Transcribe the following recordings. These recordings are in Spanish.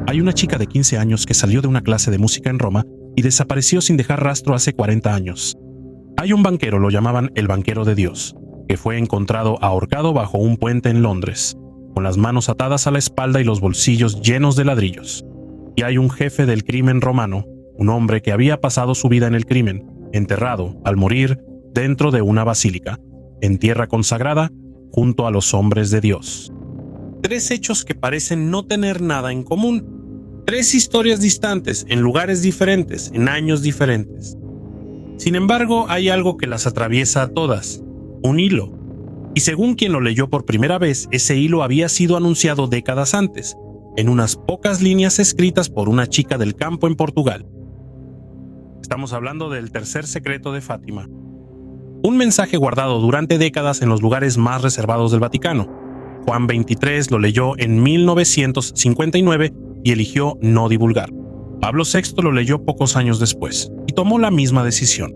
Hay una chica de 15 años que salió de una clase de música en Roma y desapareció sin dejar rastro hace 40 años. Hay un banquero, lo llamaban el banquero de Dios, que fue encontrado ahorcado bajo un puente en Londres, con las manos atadas a la espalda y los bolsillos llenos de ladrillos. Y hay un jefe del crimen romano, un hombre que había pasado su vida en el crimen, enterrado, al morir, dentro de una basílica, en tierra consagrada, junto a los hombres de Dios. 3 hechos que parecen no tener nada en común. 3 historias distantes, en lugares diferentes, en años diferentes. Sin embargo, hay algo que las atraviesa a todas: un hilo. Y según quien lo leyó por primera vez, ese hilo había sido anunciado décadas antes, en unas pocas líneas escritas por una chica del campo en Portugal. Estamos hablando del tercer secreto de Fátima. Un mensaje guardado durante décadas en los lugares más reservados del Vaticano. Juan XXIII lo leyó en 1959 y eligió no divulgar. Pablo VI lo leyó pocos años después y tomó la misma decisión.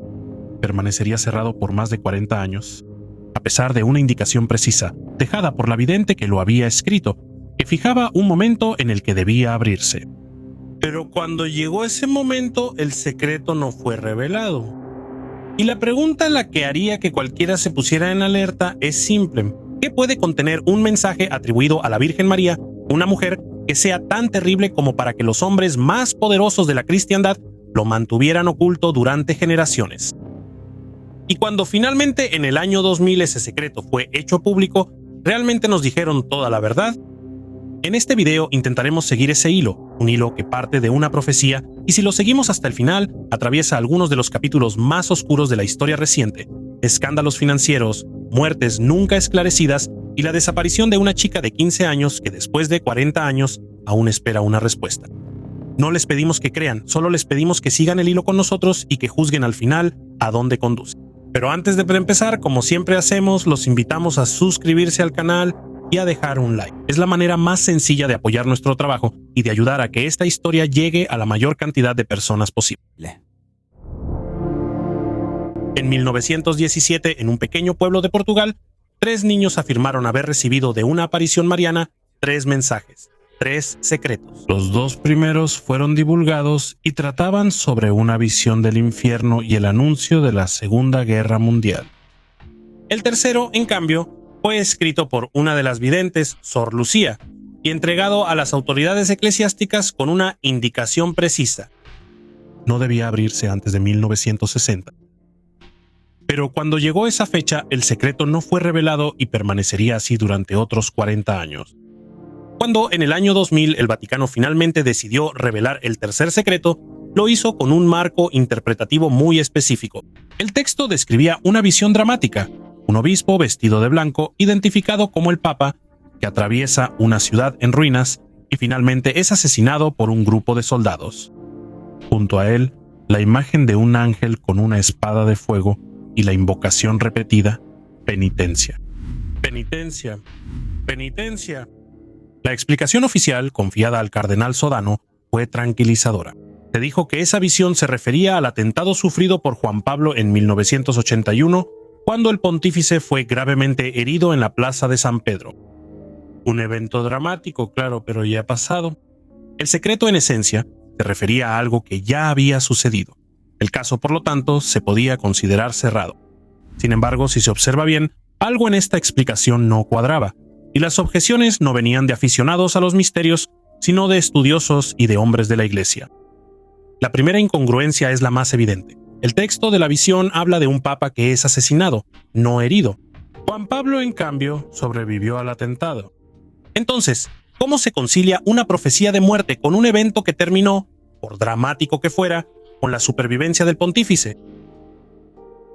Permanecería cerrado por más de 40 años, a pesar de una indicación precisa, dejada por la vidente que lo había escrito, que fijaba un momento en el que debía abrirse. Pero cuando llegó ese momento, el secreto no fue revelado. Y la pregunta la que haría que cualquiera se pusiera en alerta es simple: ¿qué puede contener un mensaje atribuido a la Virgen María, una mujer que sea tan terrible como para que los hombres más poderosos de la cristiandad lo mantuvieran oculto durante generaciones? Y cuando finalmente en el año 2000 ese secreto fue hecho público, ¿realmente nos dijeron toda la verdad? En este video intentaremos seguir ese hilo, un hilo que parte de una profecía, y si lo seguimos hasta el final, atraviesa algunos de los capítulos más oscuros de la historia reciente: escándalos financieros, muertes nunca esclarecidas y la desaparición de una chica de 15 años que después de 40 años aún espera una respuesta. No les pedimos que crean, solo les pedimos que sigan el hilo con nosotros y que juzguen al final a dónde conduce. Pero antes de empezar, como siempre hacemos, los invitamos a suscribirse al canal y a dejar un like. Es la manera más sencilla de apoyar nuestro trabajo y de ayudar a que esta historia llegue a la mayor cantidad de personas posible. En 1917, en un pequeño pueblo de Portugal, 3 niños afirmaron haber recibido de una aparición mariana 3 mensajes, 3 secretos. Los 2 primeros fueron divulgados y trataban sobre una visión del infierno y el anuncio de la Segunda Guerra Mundial. El tercero, en cambio, fue escrito por una de las videntes, Sor Lucía, y entregado a las autoridades eclesiásticas con una indicación precisa: no debía abrirse antes de 1960. Pero cuando llegó esa fecha, el secreto no fue revelado y permanecería así durante otros 40 años. Cuando en el año 2000 el Vaticano finalmente decidió revelar el tercer secreto, lo hizo con un marco interpretativo muy específico. El texto describía una visión dramática: un obispo vestido de blanco, identificado como el Papa, que atraviesa una ciudad en ruinas y finalmente es asesinado por un grupo de soldados. Junto a él, la imagen de un ángel con una espada de fuego y la invocación repetida: penitencia. Penitencia. Penitencia. La explicación oficial, confiada al cardenal Sodano, fue tranquilizadora. Se dijo que esa visión se refería al atentado sufrido por Juan Pablo en 1981, cuando el pontífice fue gravemente herido en la plaza de San Pedro. Un evento dramático, claro, pero ya ha pasado. El secreto, en esencia, se refería a algo que ya había sucedido. El caso, por lo tanto, se podía considerar cerrado. Sin embargo, si se observa bien, algo en esta explicación no cuadraba, y las objeciones no venían de aficionados a los misterios, sino de estudiosos y de hombres de la Iglesia. La primera incongruencia es la más evidente. El texto de la visión habla de un papa que es asesinado, no herido. Juan Pablo, en cambio, sobrevivió al atentado. Entonces, ¿cómo se concilia una profecía de muerte con un evento que terminó, por dramático que fuera, con la supervivencia del pontífice?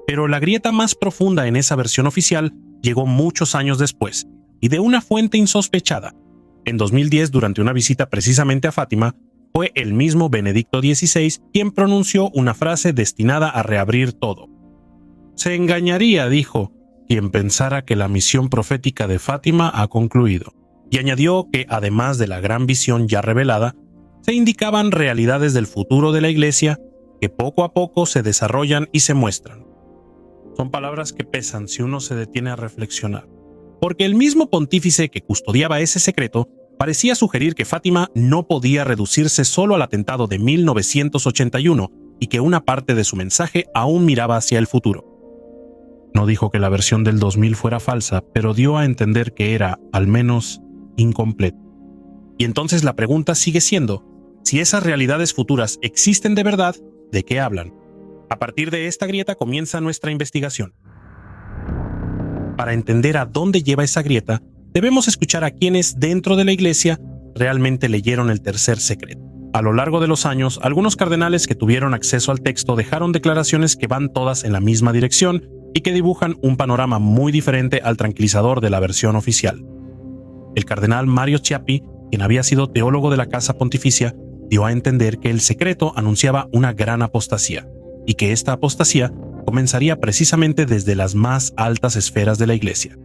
Pero la grieta más profunda en esa versión oficial llegó muchos años después, y de una fuente insospechada. En 2010, durante una visita precisamente a Fátima, fue el mismo Benedicto XVI quien pronunció una frase destinada a reabrir todo. Se engañaría, dijo, quien pensara que la misión profética de Fátima ha concluido. Y añadió que, además de la gran visión ya revelada, se indicaban realidades del futuro de la Iglesia que poco a poco se desarrollan y se muestran. Son palabras que pesan si uno se detiene a reflexionar, porque el mismo pontífice que custodiaba ese secreto parecía sugerir que Fátima no podía reducirse solo al atentado de 1981 y que una parte de su mensaje aún miraba hacia el futuro. No dijo que la versión del 2000 fuera falsa, pero dio a entender que era, al menos, incompleta. Y entonces la pregunta sigue siendo, si esas realidades futuras existen de verdad, ¿de qué hablan? A partir de esta grieta comienza nuestra investigación. Para entender a dónde lleva esa grieta, debemos escuchar a quienes dentro de la Iglesia realmente leyeron el tercer secreto. A lo largo de los años, algunos cardenales que tuvieron acceso al texto dejaron declaraciones que van todas en la misma dirección y que dibujan un panorama muy diferente al tranquilizador de la versión oficial. El cardenal Mario Chiappi, quien había sido teólogo de la Casa Pontificia, dio a entender que el secreto anunciaba una gran apostasía, y que esta apostasía comenzaría precisamente desde las más altas esferas de la Iglesia.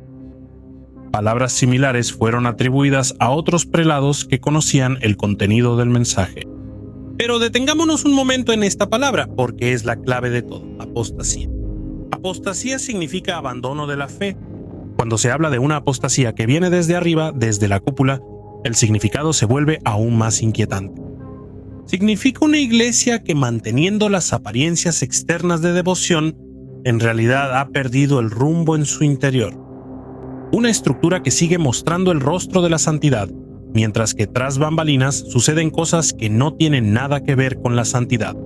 Palabras similares fueron atribuidas a otros prelados que conocían el contenido del mensaje. Pero detengámonos un momento en esta palabra, porque es la clave de todo: apostasía. Apostasía significa abandono de la fe. Cuando se habla de una apostasía que viene desde arriba, desde la cúpula, el significado se vuelve aún más inquietante. Significa una iglesia que, manteniendo las apariencias externas de devoción, en realidad ha perdido el rumbo en su interior. Una estructura que sigue mostrando el rostro de la santidad, mientras que tras bambalinas suceden cosas que no tienen nada que ver con la santidad.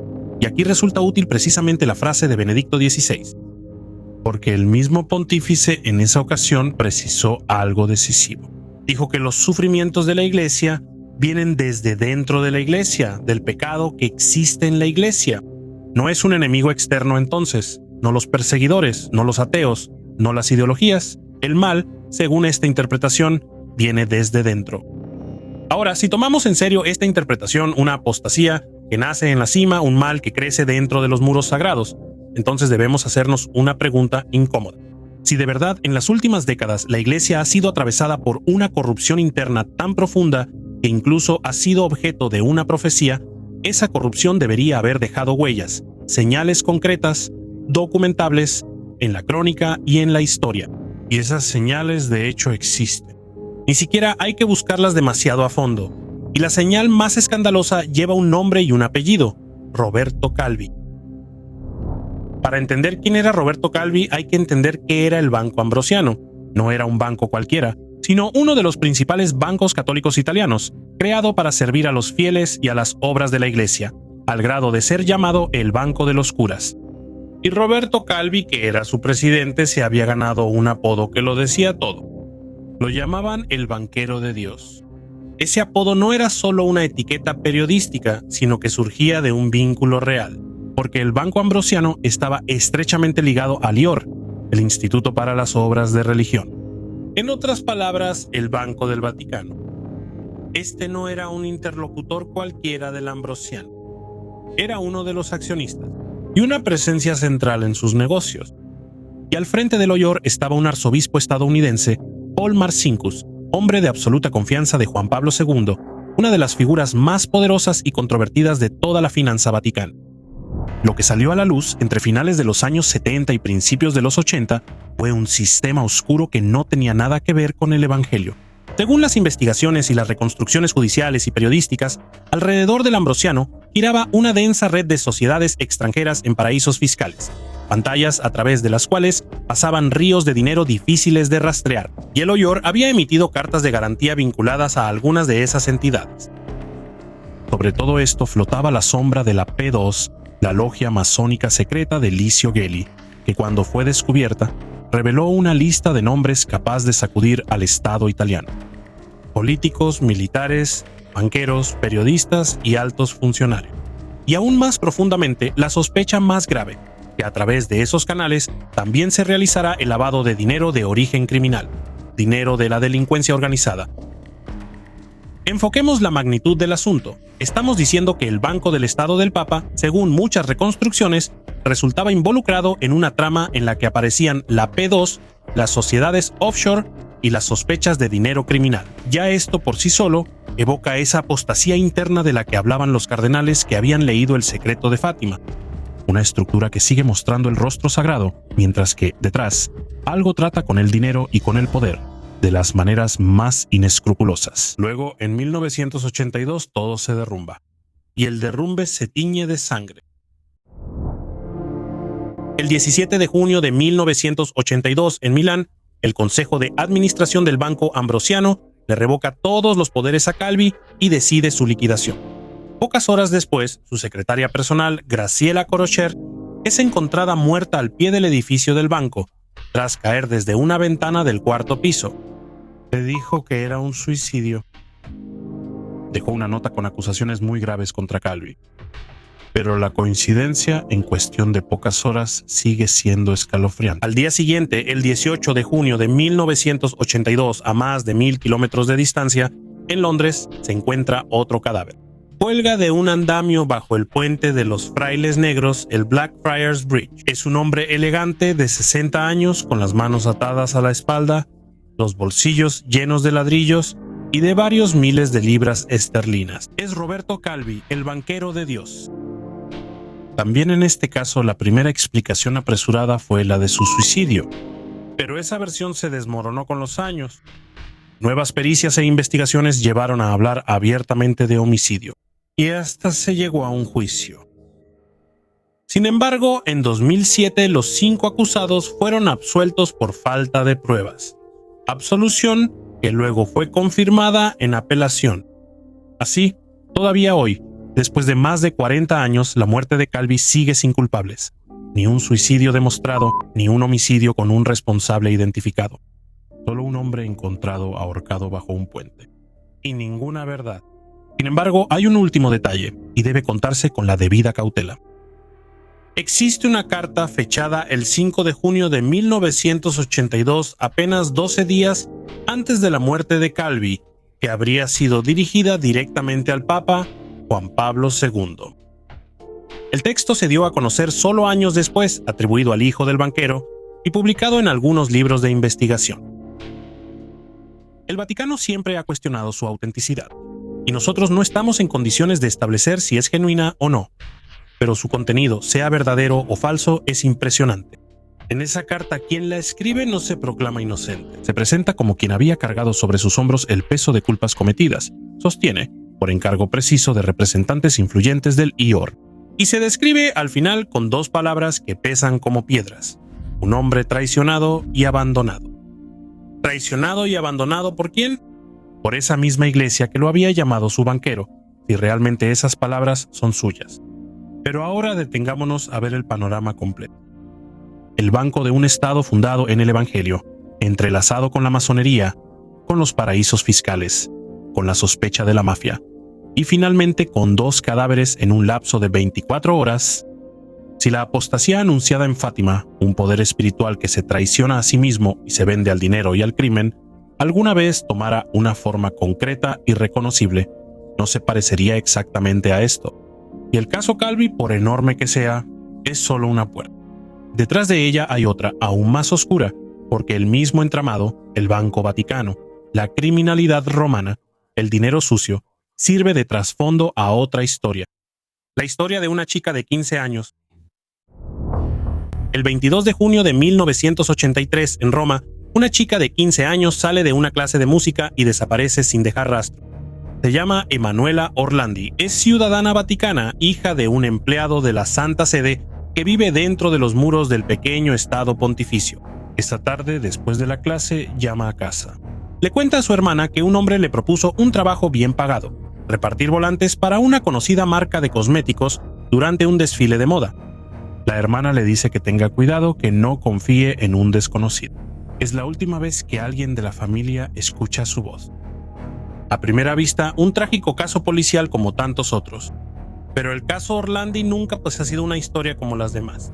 Y aquí resulta útil precisamente la frase de Benedicto XVI, porque el mismo pontífice en esa ocasión precisó algo decisivo. Dijo que los sufrimientos de la iglesia vienen desde dentro de la iglesia, del pecado que existe en la iglesia. No es un enemigo externo entonces, no los perseguidores, no los ateos, no las ideologías. El mal, según esta interpretación, viene desde dentro. Ahora, si tomamos en serio esta interpretación, una apostasía que nace en la cima, un mal que crece dentro de los muros sagrados, entonces debemos hacernos una pregunta incómoda. Si de verdad en las últimas décadas la Iglesia ha sido atravesada por una corrupción interna tan profunda que incluso ha sido objeto de una profecía, esa corrupción debería haber dejado huellas, señales concretas, documentables, en la crónica y en la historia. Y esas señales de hecho existen. Ni siquiera hay que buscarlas demasiado a fondo. Y la señal más escandalosa lleva un nombre y un apellido: Roberto Calvi. Para entender quién era Roberto Calvi hay que entender qué era el Banco Ambrosiano. No era un banco cualquiera, sino uno de los principales bancos católicos italianos, creado para servir a los fieles y a las obras de la Iglesia, al grado de ser llamado el Banco de los Curas. Y Roberto Calvi, que era su presidente, se había ganado un apodo que lo decía todo. Lo llamaban el banquero de Dios. Ese apodo no era solo una etiqueta periodística, sino que surgía de un vínculo real, porque el Banco Ambrosiano estaba estrechamente ligado al IOR, el Instituto para las Obras de Religión. En otras palabras, el Banco del Vaticano. Este no era un interlocutor cualquiera del Ambrosiano. Era uno de los accionistas y una presencia central en sus negocios. Y al frente del IOR estaba un arzobispo estadounidense, Paul Marcinkus, hombre de absoluta confianza de Juan Pablo II, una de las figuras más poderosas y controvertidas de toda la finanza vaticana. Lo que salió a la luz entre finales de los años 70 y principios de los 80 fue un sistema oscuro que no tenía nada que ver con el Evangelio. Según las investigaciones y las reconstrucciones judiciales y periodísticas, alrededor del Ambrosiano giraba una densa red de sociedades extranjeras en paraísos fiscales, pantallas a través de las cuales pasaban ríos de dinero difíciles de rastrear, y el IOR había emitido cartas de garantía vinculadas a algunas de esas entidades. Sobre todo esto flotaba la sombra de la P2, la logia masónica secreta de Licio Gelli, que cuando fue descubierta, reveló una lista de nombres capaz de sacudir al Estado italiano. Políticos, militares, banqueros, periodistas y altos funcionarios. Y aún más profundamente, la sospecha más grave, que a través de esos canales también se realizará el lavado de dinero de origen criminal, dinero de la delincuencia organizada. Enfoquemos la magnitud del asunto. Estamos diciendo que el Banco del Estado del Papa, según muchas reconstrucciones, resultaba involucrado en una trama en la que aparecían la P2, las sociedades offshore y las sospechas de dinero criminal. Ya esto por sí solo evoca esa apostasía interna de la que hablaban los cardenales que habían leído El secreto de Fátima. Una estructura que sigue mostrando el rostro sagrado, mientras que, detrás, algo trata con el dinero y con el poder. de las maneras más inescrupulosas. Luego, en 1982, todo se derrumba, y el derrumbe se tiñe de sangre. El 17 de junio de 1982, en Milán, el Consejo de Administración del Banco Ambrosiano le revoca todos los poderes a Calvi y decide su liquidación. Pocas horas después, su secretaria personal, Graciela Corrocher, es encontrada muerta al pie del edificio del banco, tras caer desde una ventana del cuarto piso. Se dijo que era un suicidio. Dejó una nota con acusaciones muy graves contra Calvi. Pero la coincidencia, en cuestión de pocas horas, sigue siendo escalofriante. Al día siguiente, el 18 de junio de 1982, a más de 1000 kilómetros de distancia, en Londres, se encuentra otro cadáver. Cuelga de un andamio bajo el puente de los Frailes Negros, el Blackfriars Bridge. Es un hombre elegante de 60 años, con las manos atadas a la espalda, los bolsillos llenos de ladrillos y de varios miles de libras esterlinas. Es Roberto Calvi, el banquero de Dios. También en este caso, la primera explicación apresurada fue la de su suicidio, pero esa versión se desmoronó con los años. Nuevas pericias e investigaciones llevaron a hablar abiertamente de homicidio, y hasta se llegó a un juicio. Sin embargo, en 2007 los 5 acusados fueron absueltos por falta de pruebas, absolución que luego fue confirmada en apelación. Así, todavía hoy, después de más de 40 años, la muerte de Calvi sigue sin culpables. Ni un suicidio demostrado, ni un homicidio con un responsable identificado. Solo un hombre encontrado ahorcado bajo un puente. Y ninguna verdad. Sin embargo, hay un último detalle, y debe contarse con la debida cautela. Existe una carta fechada el 5 de junio de 1982, apenas 12 días antes de la muerte de Calvi, que habría sido dirigida directamente al Papa Juan Pablo II. El texto se dio a conocer solo años después, atribuido al hijo del banquero y publicado en algunos libros de investigación. El Vaticano siempre ha cuestionado su autenticidad, y nosotros no estamos en condiciones de establecer si es genuina o no, pero su contenido, sea verdadero o falso, es impresionante. En esa carta, quien la escribe no se proclama inocente, se presenta como quien había cargado sobre sus hombros el peso de culpas cometidas, sostiene, por encargo preciso de representantes influyentes del IOR, y se describe al final con 2 palabras que pesan como piedras: un hombre traicionado y abandonado. ¿Traicionado y abandonado por quién? Por esa misma iglesia que lo había llamado su banquero, si realmente esas palabras son suyas. Pero ahora detengámonos a ver el panorama completo. El banco de un estado fundado en el Evangelio, entrelazado con la masonería, con los paraísos fiscales, con la sospecha de la mafia, y finalmente con 2 cadáveres en un lapso de 24 horas. Si la apostasía anunciada en Fátima, un poder espiritual que se traiciona a sí mismo y se vende al dinero y al crimen, alguna vez tomara una forma concreta y reconocible, no se parecería exactamente a esto. Y el caso Calvi, por enorme que sea, es solo una puerta. Detrás de ella hay otra aún más oscura, porque el mismo entramado, el Banco Vaticano, la criminalidad romana, el dinero sucio, sirve de trasfondo a otra historia. La historia de una chica de 15 años. El 22 de junio de 1983, en Roma, una chica de 15 años sale de una clase de música y desaparece sin dejar rastro. Se llama Emanuela Orlandi, es ciudadana vaticana, hija de un empleado de la Santa Sede que vive dentro de los muros del pequeño estado pontificio. Esta tarde, después de la clase, llama a casa. Le cuenta a su hermana que un hombre le propuso un trabajo bien pagado: repartir volantes para una conocida marca de cosméticos durante un desfile de moda. La hermana le dice que tenga cuidado, que no confíe en un desconocido. Es la última vez que alguien de la familia escucha su voz. A primera vista, un trágico caso policial como tantos otros. Pero el caso Orlandi nunca ha sido una historia como las demás.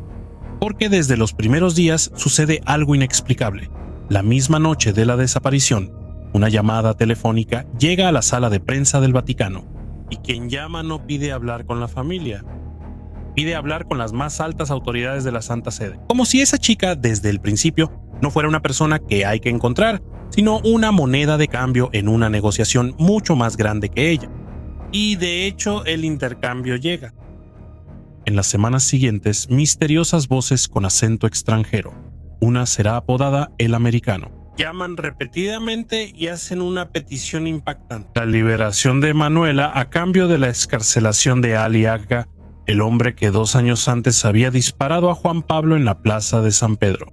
Porque desde los primeros días sucede algo inexplicable. La misma noche de la desaparición, una llamada telefónica llega a la sala de prensa del Vaticano, y quien llama no pide hablar con la familia, pide hablar con las más altas autoridades de la Santa Sede. Como si esa chica, desde el principio, no fuera una persona que hay que encontrar, sino una moneda de cambio en una negociación mucho más grande que ella. Y de hecho, el intercambio llega. En las semanas siguientes, misteriosas voces con acento extranjero. Una será apodada el americano, llaman repetidamente y hacen una petición impactante: la liberación de Manuela a cambio de la excarcelación de Ali Agha, el hombre que 2 años antes había disparado a Juan Pablo en la plaza de San Pedro.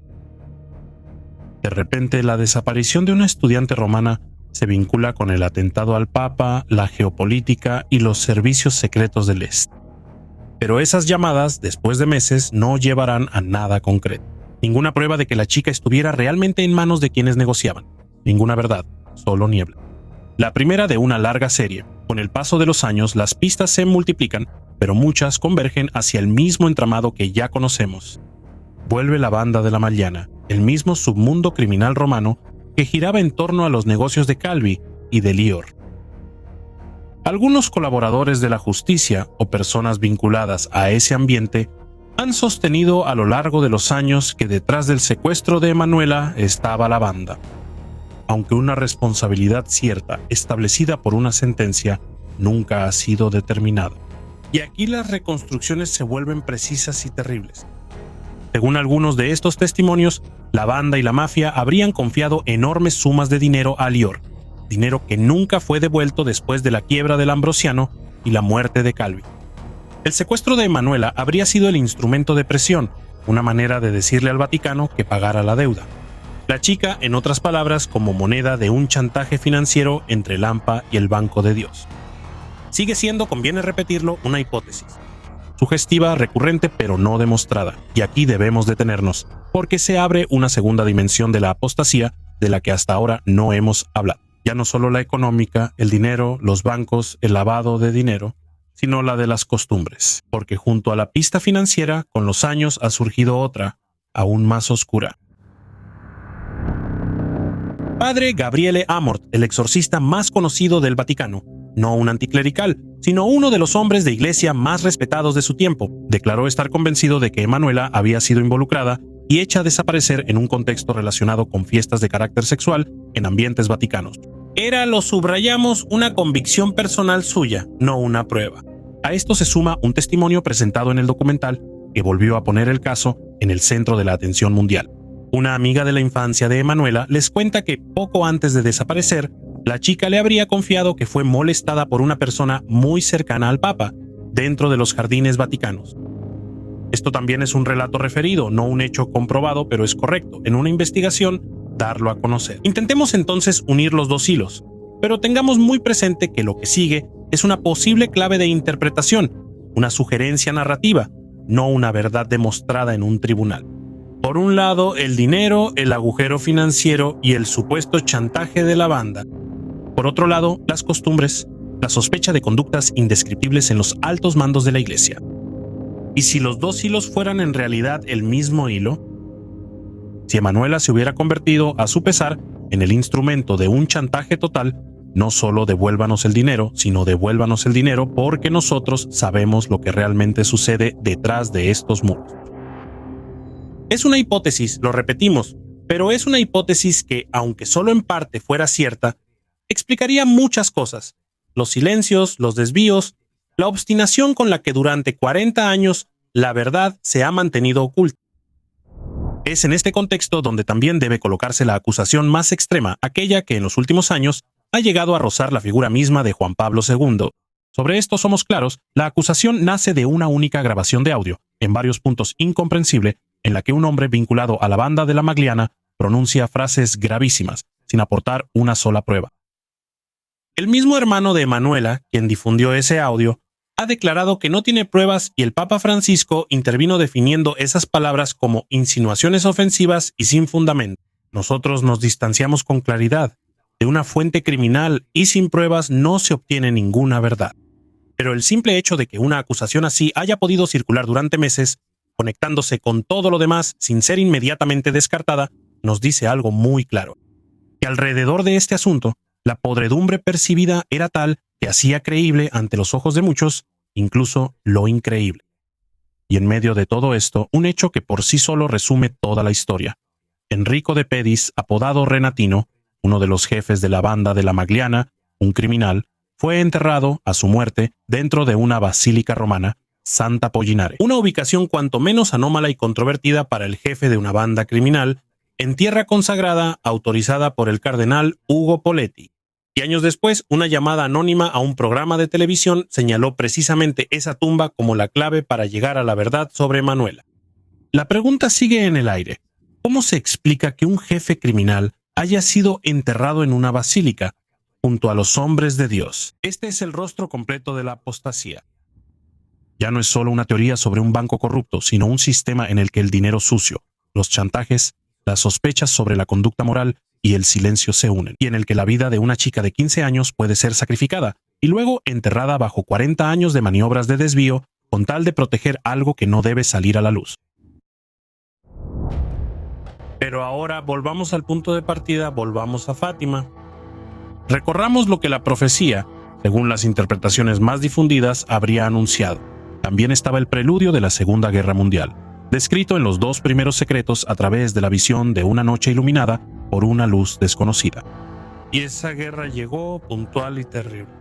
De repente, la desaparición de una estudiante romana se vincula con el atentado al Papa, la geopolítica y los servicios secretos del Este. Pero esas llamadas, después de meses, no llevarán a nada concreto. Ninguna prueba de que la chica estuviera realmente en manos de quienes negociaban. Ninguna verdad, solo niebla. La primera de una larga serie. Con el paso de los años, las pistas se multiplican, pero muchas convergen hacia el mismo entramado que ya conocemos. Vuelve la banda de la Magliana, el mismo submundo criminal romano que giraba en torno a los negocios de Calvi y de Lior. Algunos colaboradores de la justicia o personas vinculadas a ese ambiente han sostenido a lo largo de los años que detrás del secuestro de Manuela estaba la banda, aunque una responsabilidad cierta, establecida por una sentencia, nunca ha sido determinada. Y aquí las reconstrucciones se vuelven precisas y terribles. Según algunos de estos testimonios, la banda y la mafia habrían confiado enormes sumas de dinero a Lior, dinero que nunca fue devuelto después de la quiebra del Ambrosiano y la muerte de Calvi. El secuestro de Manuela habría sido el instrumento de presión, una manera de decirle al Vaticano que pagara la deuda. La chica, en otras palabras, como moneda de un chantaje financiero entre el AMPA y el Banco de Dios. Sigue siendo, conviene repetirlo, una hipótesis. Sugestiva, recurrente, pero no demostrada. Y aquí debemos detenernos, porque se abre una segunda dimensión de la apostasía de la que hasta ahora no hemos hablado. Ya no solo la económica, el dinero, los bancos, el lavado de dinero, sino la de las costumbres. Porque junto a la pista financiera, con los años ha surgido otra, aún más oscura. Padre Gabriele Amort, el exorcista más conocido del Vaticano, no un anticlerical, sino uno de los hombres de iglesia más respetados de su tiempo, declaró estar convencido de que Manuela había sido involucrada y hecha desaparecer en un contexto relacionado con fiestas de carácter sexual en ambientes vaticanos. Era, lo subrayamos, una convicción personal suya, no una prueba. A esto se suma un testimonio presentado en el documental que volvió a poner el caso en el centro de la atención mundial. Una amiga de la infancia de Manuela les cuenta que poco antes de desaparecer, la chica le habría confiado que fue molestada por una persona muy cercana al Papa, dentro de los jardines vaticanos. Esto también es un relato referido, no un hecho comprobado, pero es correcto, en una investigación, darlo a conocer. Intentemos entonces unir los dos hilos, pero tengamos muy presente que lo que sigue es una posible clave de interpretación, una sugerencia narrativa, no una verdad demostrada en un tribunal. Por un lado, el dinero, el agujero financiero y el supuesto chantaje de la banda. Por otro lado, las costumbres, la sospecha de conductas indescriptibles en los altos mandos de la iglesia. ¿Y si los dos hilos fueran en realidad el mismo hilo? Si Manuela se hubiera convertido, a su pesar, en el instrumento de un chantaje total, no solo devuélvanos el dinero, sino devuélvanos el dinero porque nosotros sabemos lo que realmente sucede detrás de estos muros. Es una hipótesis, lo repetimos, pero es una hipótesis que, aunque solo en parte fuera cierta, explicaría muchas cosas: los silencios, los desvíos, la obstinación con la que durante 40 años la verdad se ha mantenido oculta. Es en este contexto donde también debe colocarse la acusación más extrema, aquella que en los últimos años ha llegado a rozar la figura misma de Juan Pablo II. Sobre esto somos claros, la acusación nace de una única grabación de audio, en varios puntos incomprensible, en la que un hombre vinculado a la banda de la Magliana pronuncia frases gravísimas, sin aportar una sola prueba. El mismo hermano de Manuela, quien difundió ese audio, ha declarado que no tiene pruebas y el Papa Francisco intervino definiendo esas palabras como insinuaciones ofensivas y sin fundamento. Nosotros nos distanciamos con claridad. De una fuente criminal y sin pruebas no se obtiene ninguna verdad. Pero el simple hecho de que una acusación así haya podido circular durante meses, conectándose con todo lo demás sin ser inmediatamente descartada, nos dice algo muy claro: que alrededor de este asunto, la podredumbre percibida era tal que hacía creíble ante los ojos de muchos, incluso lo increíble. Y en medio de todo esto, un hecho que por sí solo resume toda la historia. Enrico de Pedis, apodado Renatino, uno de los jefes de la banda de la Magliana, un criminal, fue enterrado, a su muerte, dentro de una basílica romana, Santa Pollinare. Una ubicación cuanto menos anómala y controvertida para el jefe de una banda criminal, en tierra consagrada autorizada por el cardenal Ugo Poletti. Y años después, una llamada anónima a un programa de televisión señaló precisamente esa tumba como la clave para llegar a la verdad sobre Manuela. La pregunta sigue en el aire. ¿Cómo se explica que un jefe criminal haya sido enterrado en una basílica junto a los hombres de Dios? Este es el rostro completo de la apostasía. Ya no es solo una teoría sobre un banco corrupto, sino un sistema en el que el dinero sucio, los chantajes, las sospechas sobre la conducta moral y el silencio se unen, y en el que la vida de una chica de 15 años puede ser sacrificada y luego enterrada bajo 40 años de maniobras de desvío con tal de proteger algo que no debe salir a la luz. Pero ahora volvamos al punto de partida, volvamos a Fátima. Recorramos lo que la profecía, según las interpretaciones más difundidas, habría anunciado. También estaba el preludio de la Segunda Guerra Mundial, descrito en los 2 primeros secretos a través de la visión de una noche iluminada por una luz desconocida. Y esa guerra llegó puntual y terrible.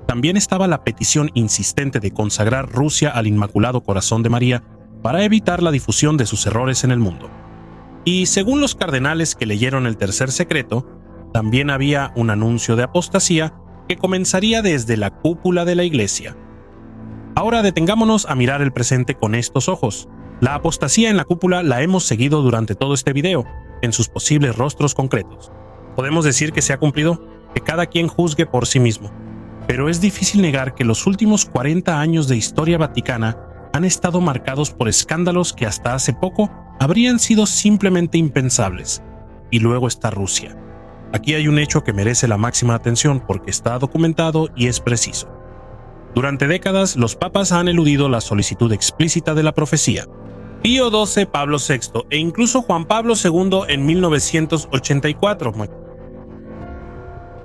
También estaba la petición insistente de consagrar Rusia al Inmaculado Corazón de María para evitar la difusión de sus errores en el mundo. Y según los cardenales que leyeron el tercer secreto, también había un anuncio de apostasía que comenzaría desde la cúpula de la Iglesia. Ahora detengámonos a mirar el presente con estos ojos. La apostasía en la cúpula la hemos seguido durante todo este video, en sus posibles rostros concretos. Podemos decir que se ha cumplido, que cada quien juzgue por sí mismo. Pero es difícil negar que los últimos 40 años de historia vaticana han estado marcados por escándalos que hasta hace poco habrían sido simplemente impensables. Y luego está Rusia. Aquí hay un hecho que merece la máxima atención porque está documentado y es preciso. Durante décadas, los papas han eludido la solicitud explícita de la profecía. Pío XII, Pablo VI e incluso Juan Pablo II en 1984.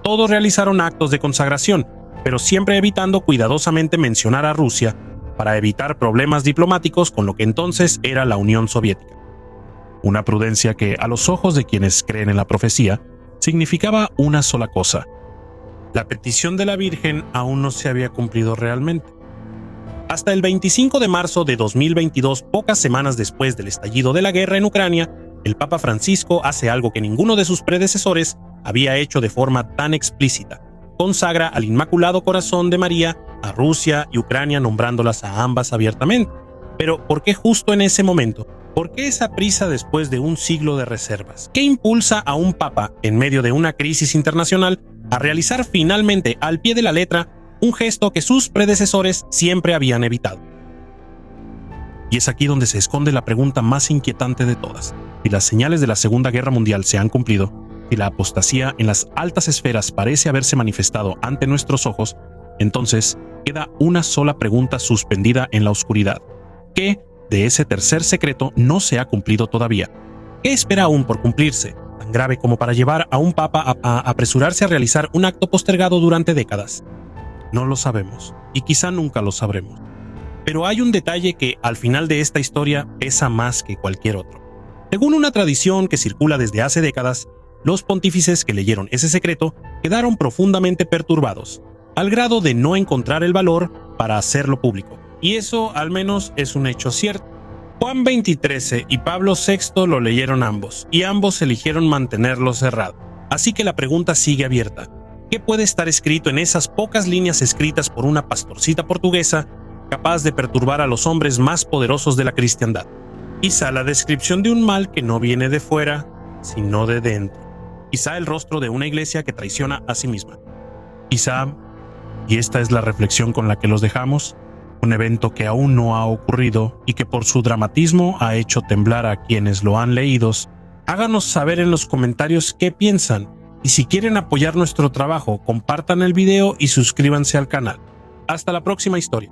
Todos realizaron actos de consagración, pero siempre evitando cuidadosamente mencionar a Rusia para evitar problemas diplomáticos con lo que entonces era la Unión Soviética. Una prudencia que, a los ojos de quienes creen en la profecía, significaba una sola cosa: la petición de la Virgen aún no se había cumplido realmente. Hasta el 25 de marzo de 2022, pocas semanas después del estallido de la guerra en Ucrania, el Papa Francisco hace algo que ninguno de sus predecesores había hecho de forma tan explícita: consagra al Inmaculado Corazón de María, a Rusia y Ucrania, nombrándolas a ambas abiertamente. Pero ¿por qué justo en ese momento? ¿Por qué esa prisa después de un siglo de reservas? ¿Qué impulsa a un papa, en medio de una crisis internacional, a realizar finalmente, al pie de la letra, un gesto que sus predecesores siempre habían evitado? Y es aquí donde se esconde la pregunta más inquietante de todas. Si las señales de la Segunda Guerra Mundial se han cumplido, si la apostasía en las altas esferas parece haberse manifestado ante nuestros ojos, entonces queda una sola pregunta suspendida en la oscuridad. ¿Qué de ese tercer secreto no se ha cumplido todavía? ¿Qué espera aún por cumplirse, tan grave como para llevar a un papa a apresurarse a realizar un acto postergado durante décadas? No lo sabemos, y quizá nunca lo sabremos. Pero hay un detalle que, al final de esta historia, pesa más que cualquier otro. Según una tradición que circula desde hace décadas, los pontífices que leyeron ese secreto quedaron profundamente perturbados, al grado de no encontrar el valor para hacerlo público. Y eso, al menos, es un hecho cierto. Juan XXIII y Pablo VI lo leyeron ambos, y ambos eligieron mantenerlo cerrado. Así que la pregunta sigue abierta. ¿Qué puede estar escrito en esas pocas líneas escritas por una pastorcita portuguesa capaz de perturbar a los hombres más poderosos de la cristiandad? Quizá la descripción de un mal que no viene de fuera, sino de dentro. Quizá el rostro de una iglesia que traiciona a sí misma. Quizá, y esta es la reflexión con la que los dejamos, un evento que aún no ha ocurrido y que por su dramatismo ha hecho temblar a quienes lo han leído. Háganos saber en los comentarios qué piensan, y si quieren apoyar nuestro trabajo, compartan el video y suscríbanse al canal. Hasta la próxima historia.